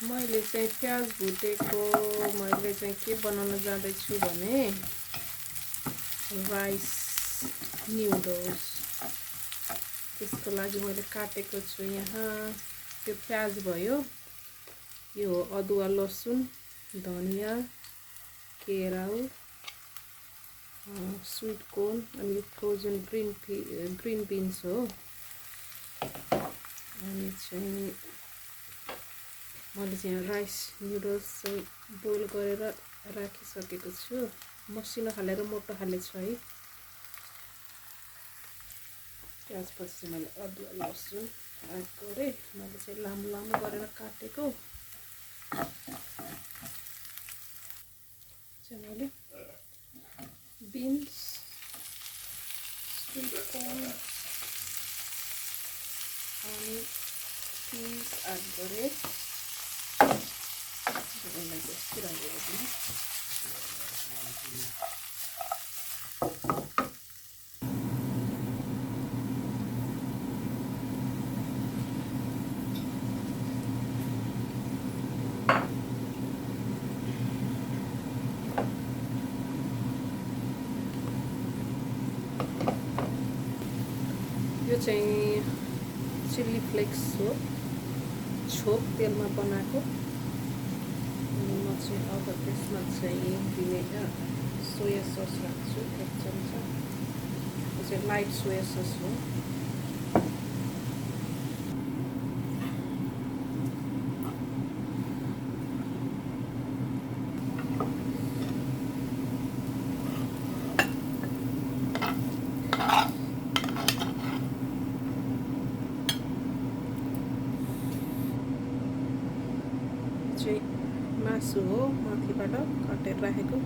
मैले चाहिँ प्याज भुटेको मैले चाहिँ के बनाउन जाँदैछु भने राइस न्युडल्स त्यसको लागि मैले काटेको छु यहाँ त्यो प्याज भयो यो हो अदुवा लसुन धनिया केराउ स्वीट कोर्न अनि फ्रोजन ग्रीन बिन्स हो अनि चाहिँ मैले चाहिँ राइस नुडल्स चाहिँ बोइल गरेर राखिसकेको छु मसिनो खाले र मोटो खाले छ है त्यसपछि मैले अदुवा लसुन एड गरेँ मैले चाहिँ लामो लामो गरेर काटेको चाहिँ मैले बिन्स स्वीट कोर्न अनि पिस एड गरेँ यसलाई जस्तो राखेको दिनु यो चाहिँ चिल्ली फ्लेक्स हो छोप तेलमा बनाएको म चाहिँ अब त्यसमा चाहिँ भिनेगर सोया सस राख्छु 1 चम्चा यो चाहिँ लाइट सोया सस हो मासु हो माथिबाट काटेर राखेको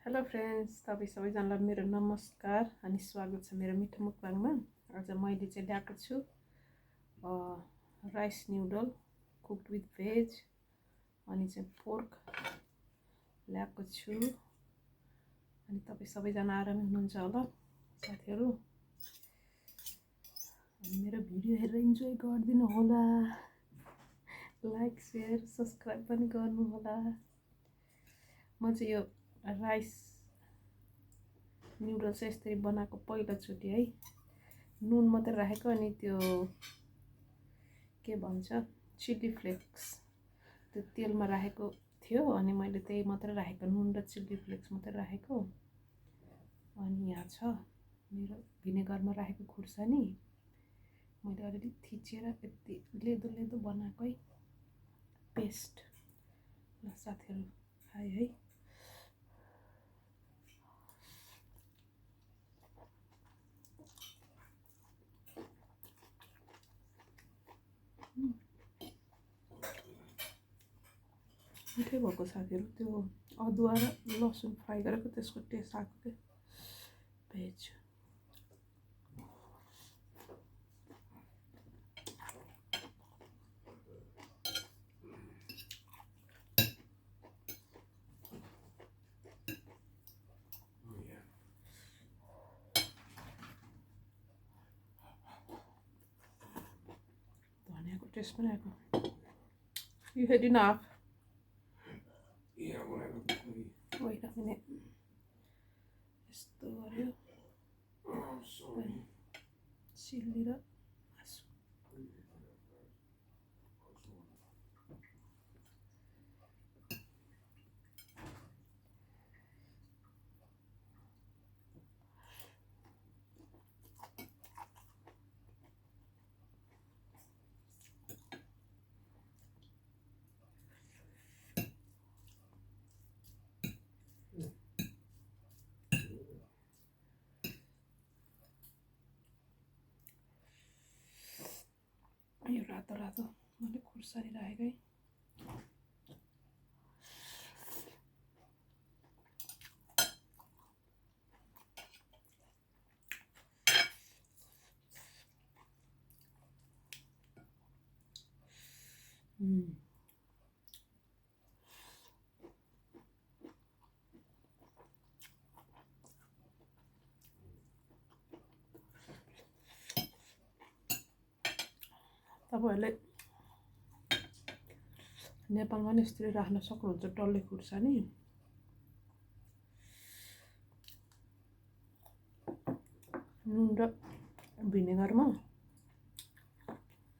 हेलो फ्रेन्ड्स तपाईँ सबैजनालाई मेरो नमस्कार अनि स्वागत छ मेरो मिठो मुक्बाङमा आज मैले चाहिँ ल्याएको छु rice noodle cooked with veg अनि चाहिँ पोर्क ल्याएको छु अनि तपाईँ सबैजना आरामै हुनुहुन्छ होला साथीहरू अनि मेरो भिडियो हेरेर इन्जोय गरिदिनु होला लाइक शेयर सब्सक्राइब पनि गर्नु होला म चाहिँ यो राइस नुडल्स चाहिँ यसरी बनाएको पहिलोचोटि है नुन मात्रै राखेको अनि त्यो के भन्छ चिल्ली फ्लेक्स त्यो तेलमा राखेको थियो अनि मैले त्यही मात्रै राखेको नुन र चिल्ली फ्लेक्स मात्रै राखेको अनि यहाँ छ मेरो भिनेगरमा राखेको खुर्सानी मैले अलिअलि थिचेर यति लेदो लेदो बनाएको है पेस्ट ल साथीहरू खाए है मिठै भएको साथीहरू त्यो अदुवा र लसुन फ्राई गरेको त्यसको टेस्ट आएको के भेज टेस्ट पनि आएको You had enough? Yeah, whatever. Wait a minute. यस्तो गर्यो Oh, sorry. चिल्ली र मासु यो रातो रातो मैले खुर्सानी राखेको है तपाईँहरूले नेपालमा नि यसरी राख्न सक्नुहुन्छ डल्ले खुर्सानी नुन र भिनेगरमा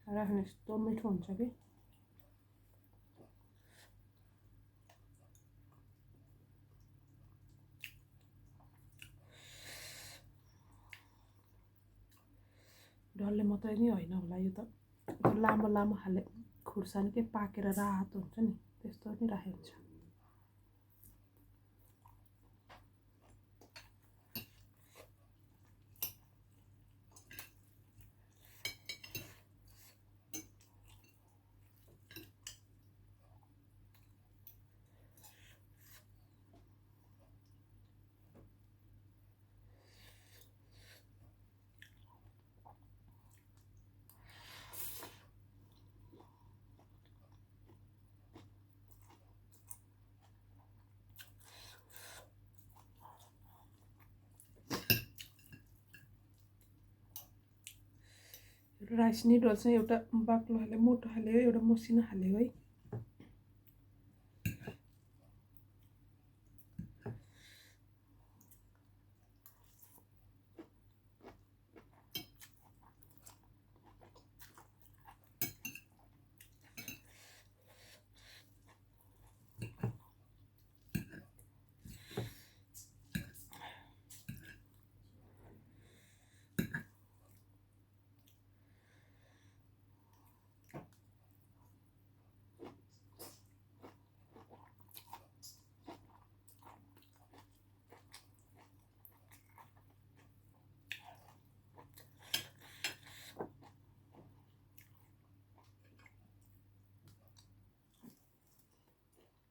राख्ने यस्तो मिठो हुन्छ कि डल्ले मात्रै नि होइन होला यो त लामो लामो खाले खुर्सानी के पाकेर रातो हुन्छ नि त्यस्तो नि राखेको हुन्छ राइस निडल चाहिँ एउटा बाक्लो हाल्यो मोटो हाल्यो एउटा मसिनो हाल्यो है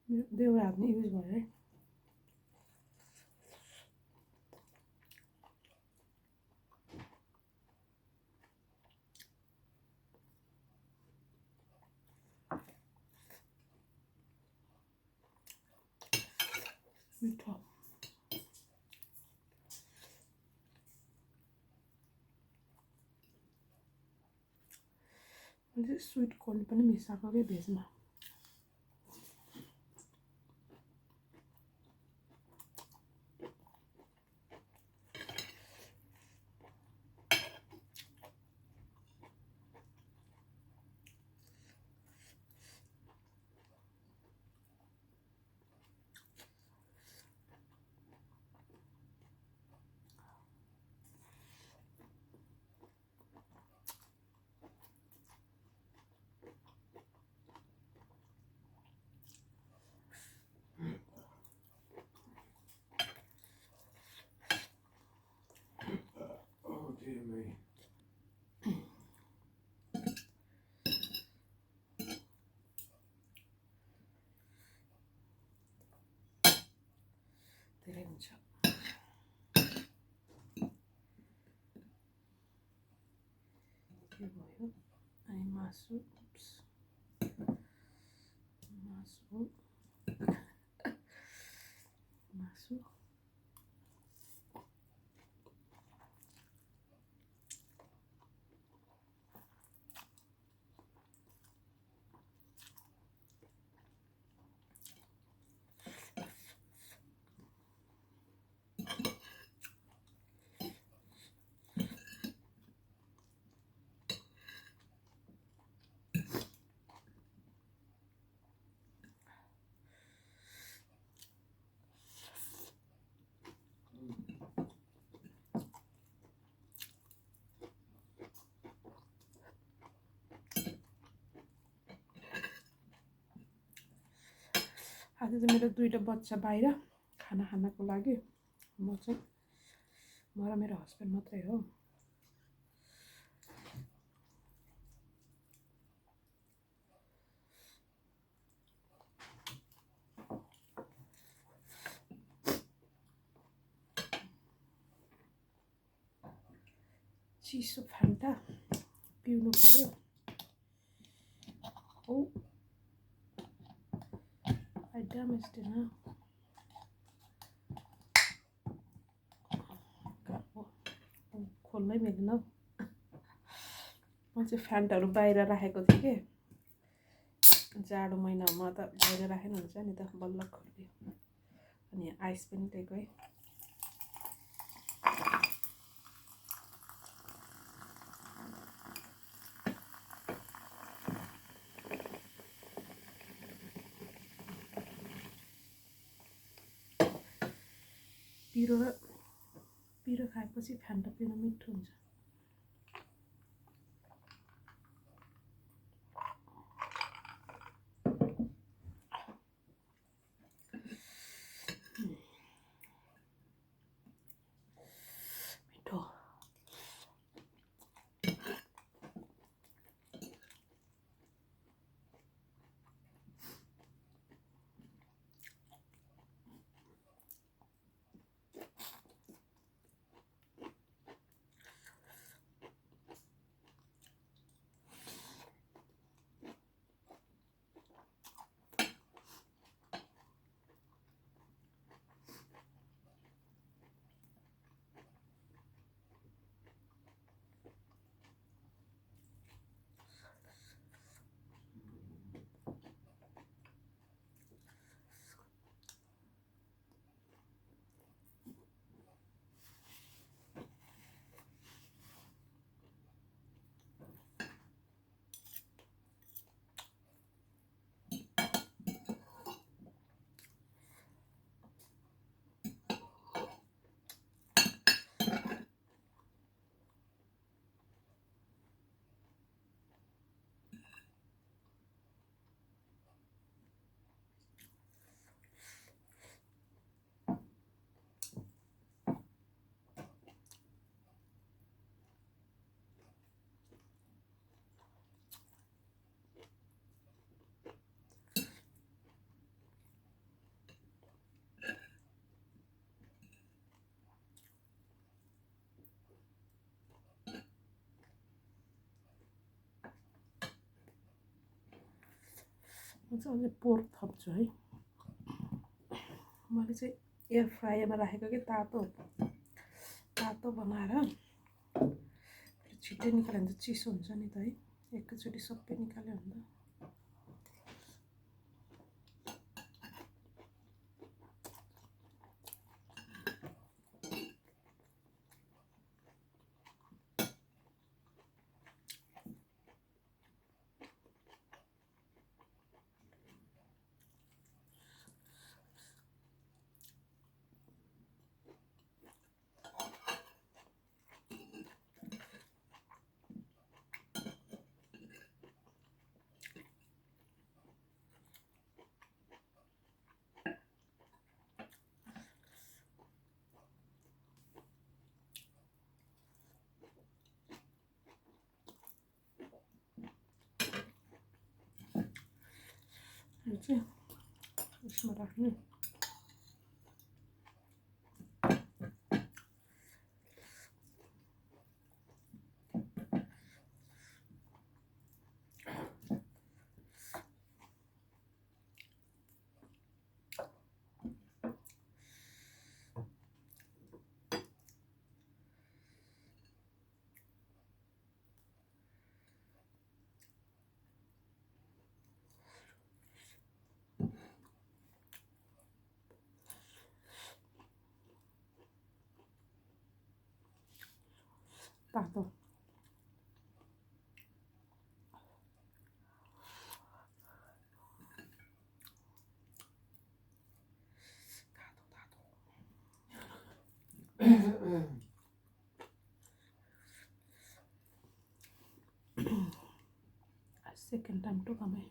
देउरा हाल्ने युज भयो है मिठो मैले स्विट कर्न पनि मिसाएको के भेजमा Oh dear me. धेरै हुन्छ के भयो अनि मासु मासु आज चाहिँ मेरो दुईटा बच्चा बाहिर खाना खानको लागि म र मेरो हस्बेन्ड मात्रै हो चिसो फान्टा पिउनु पर्यो Oh, I damaged it now. खोल्नै मिलेन हौ म चाहिँ फ्यान्टहरू बाहिर राखेको थिएँ कि जाडो महिनामा त बाहिर राखेन हुन्छ नि त, बल्ल खोल्यो। अनि यहाँ आइस पनि दिएको है। पिरो खाएपछि फ्यान्टा पिउनु मिठो हुन्छ। मिठो। म चाहिँ अझै पोर्क थप्छु है। मैले चाहिँ एयर फ्रायरमा राखेको कि तातो बनाएर छिट्टै निकाल्यो भने त चिसो हुन्छ नि त है। एकैचोटि सबै निकाल्यो भने त चाहिँ यसमा राख्ने। तातो second time to come.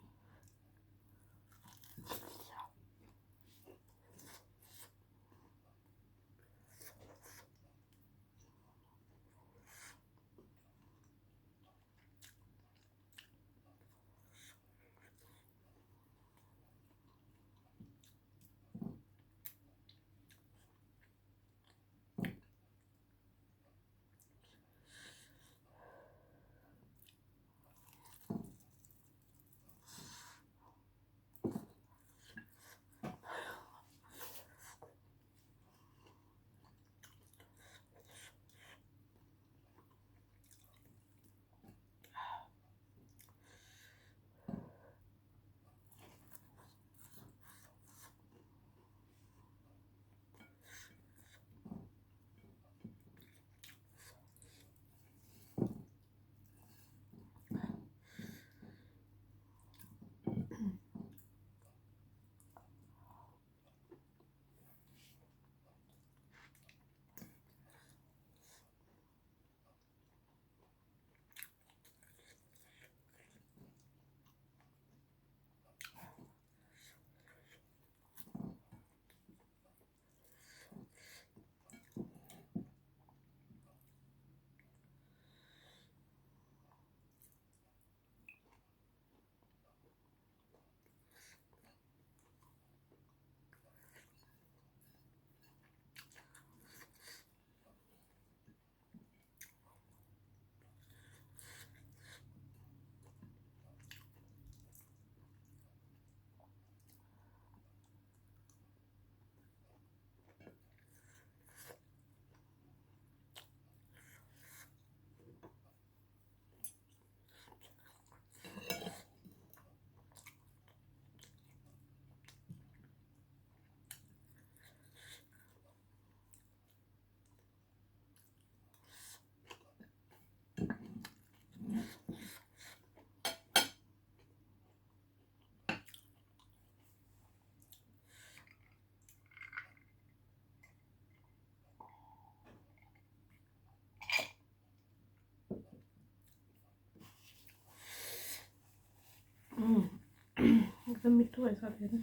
मिठो भयो साथीहरू।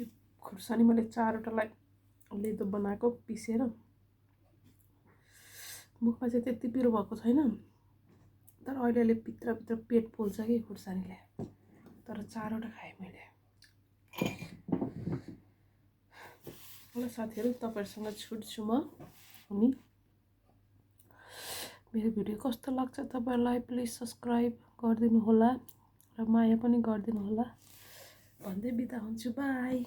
यो खुर्सानी मैले 4वटालाई लेदो बनाएको पिसेर। मुखमा चाहिँ त्यति पिरो भएको छैन, तर अहिले भित्र पेट पोल्छ कि खुर्सानीले। तर 4वटा खाएँ मैले। ल साथीहरू, तपाईँहरूसँग छुट्छु म। अनि मेरो भिडियो कस्तो लाग्छ तपाईँहरूलाई प्लिज सब्सक्राइब गरिदिनु होला र माया पनि गरिदिनु होला भन्दै बिदा हुन्छु। बाई।